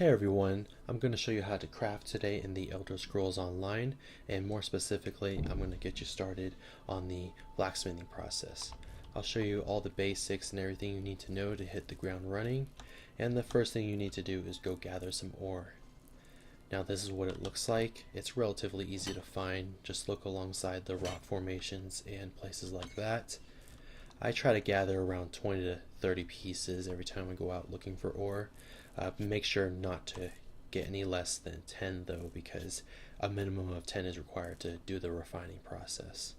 Hey everyone, I'm going to show you how to craft today in the Elder Scrolls Online, and more specifically I'm going to get you started on the blacksmithing process. I'll show you all the basics and everything you need to know to hit the ground running, and the first thing you need to do is go gather some ore. Now this is what it looks like. It's relatively easy to find. Just look alongside the rock formations and places like that. I try to gather around 20 to 30 pieces every time I go out looking for ore. Make sure not to get any less than 10 though, because a minimum of 10 is required to do the refining process.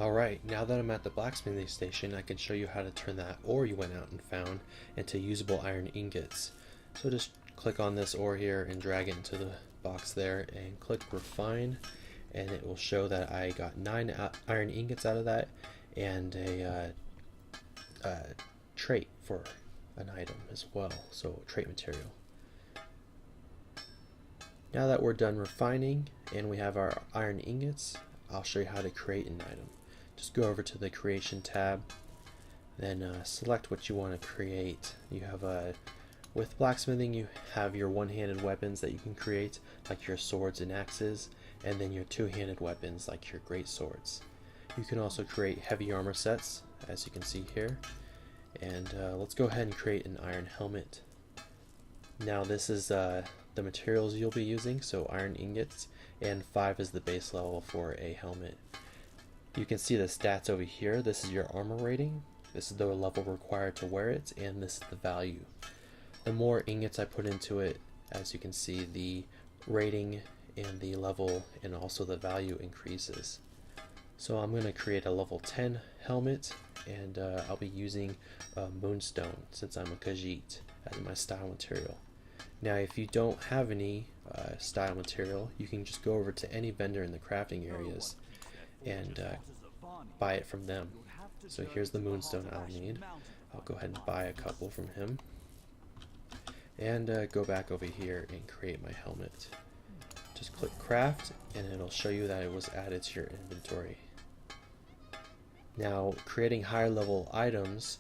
Alright, now that I'm at the blacksmithing station, I can show you how to turn that ore you went out and found into usable iron ingots. So just click on this ore here and drag it into the box there and click refine, and it will show that I got 9 iron ingots out of that and a trait for an item as well, so trait material. Now that we're done refining and we have our iron ingots, I'll show you how to create an item. Just go over to the creation tab, then select what you want to create. You have with blacksmithing you have your one-handed weapons that you can create, like your swords and axes, and then your two-handed weapons like your great swords. You can also create heavy armor sets, as you can see here. And let's go ahead and create an iron helmet. Now this is the materials you'll be using, so iron ingots, and 5 is the base level for a helmet. You can see the stats over here. This is your armor rating, this is the level required to wear it, and this is the value. The more ingots I put into it, as you can see, the rating and the level and also the value increases. So I'm going to create a level 10 helmet, and I'll be using moonstone since I'm a Khajiit as my style material. Now if you don't have any style material, you can just go over to any vendor in the crafting areas and buy it from them. So here's the moonstone I'll need. I'll go ahead and buy a couple from him and go back over here and create my helmet. Just click craft and it'll show you that it was added to your inventory. Now creating higher level items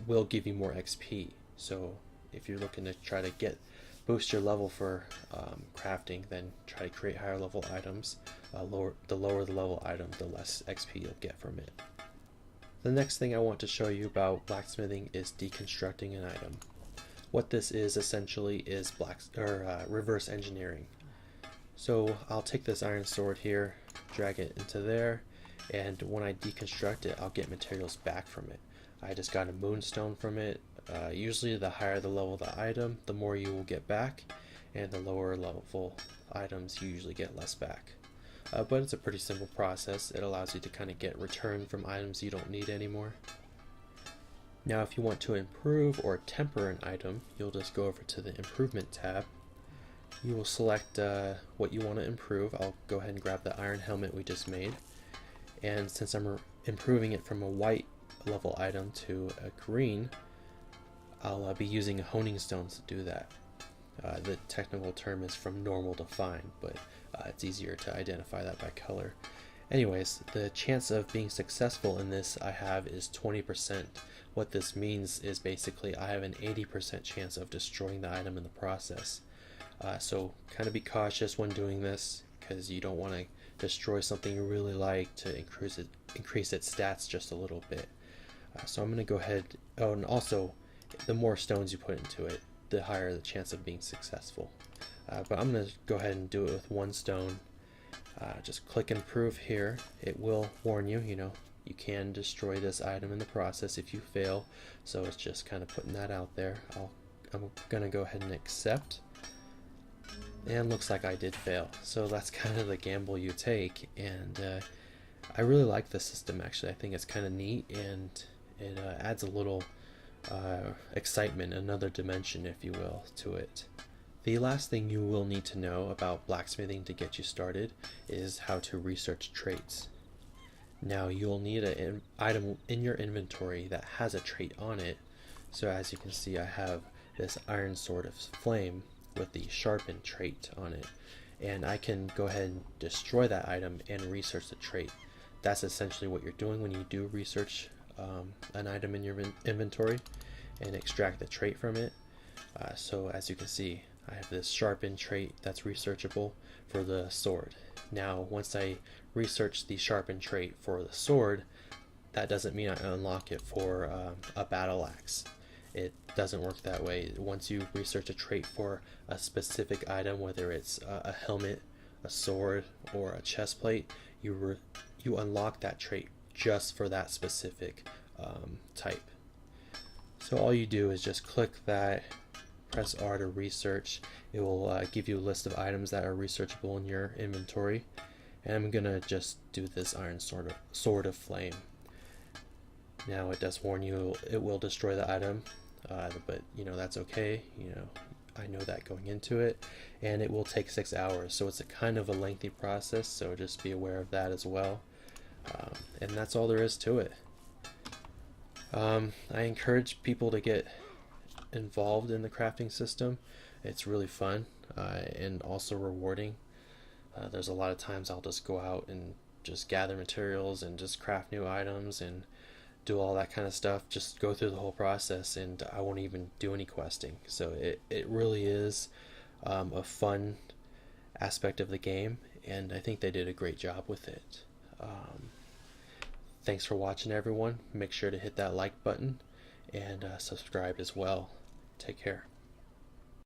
will give you more XP, so if you're looking to try to boost your level for crafting, then try to create higher level items. The lower the level item, the less XP you'll get from it. The next thing I want to show you about blacksmithing is deconstructing an item. What this is essentially is reverse engineering. So I'll take this iron sword here, drag it into there, and when I deconstruct it, I'll get materials back from it. I just got a moonstone from it. Usually the higher the level of the item, the more you will get back, and the lower level items you usually get less back. But it's a pretty simple process. It allows you to kind of get return from items you don't need anymore. Now if you want to improve or temper an item, you'll just go over to the improvement tab. You will select what you want to improve. I'll go ahead and grab the iron helmet we just made. And since I'm improving it from a white level item to a green, I'll be using honing stones to do that. The technical term is from normal to fine, but it's easier to identify that by color. Anyways, the chance of being successful in this I have is 20%. What this means is basically I have an 80% chance of destroying the item in the process. So kind of be cautious when doing this, because you don't want to destroy something you really like to increase its stats just a little bit. So I'm going to go ahead, oh, and also the more stones you put into it, the higher the chance of being successful. But I'm going to go ahead and do it with 1 stone. Just click improve here. It will warn you, you can destroy this item in the process if you fail, so it's just kind of putting that out there. I'm going to go ahead and accept. And looks like I did fail, so that's kind of the gamble you take, and I really like the system actually. I think it's kind of neat, and it adds a little excitement, another dimension if you will, to it. The last thing you will need to know about blacksmithing to get you started is how to research traits. Now you'll need an item in your inventory that has a trait on it, so as you can see I have this iron sword of flame with the sharpened trait on it, and I can go ahead and destroy that item and research the trait. That's essentially what you're doing when you do research an item in your inventory and extract the trait from it. So as you can see, I have this sharpen trait that's researchable for the sword. Now, once I research the sharpen trait for the sword, that doesn't mean I unlock it for a battle axe. It doesn't work that way. Once you research a trait for a specific item, whether it's a helmet, a sword, or a chest plate, you unlock that trait just for that specific type. So all you do is just click that, press R to research. It will give you a list of items that are researchable in your inventory. And I'm gonna just do this iron sword of flame. Now it does warn you it will destroy the item, but that's okay. I know that going into it, and it will take 6 hours, so it's a kind of a lengthy process, so just be aware of that as well. And that's all there is to it. I encourage people to get involved in the crafting system. It's really fun and also rewarding. There's a lot of times I'll just go out and just gather materials and just craft new items and do all that kind of stuff, just go through the whole process, and I won't even do any questing. So it really is a fun aspect of the game, and I think they did a great job with it. Thanks for watching, everyone. Make sure to hit that like button and subscribe as well. Take care.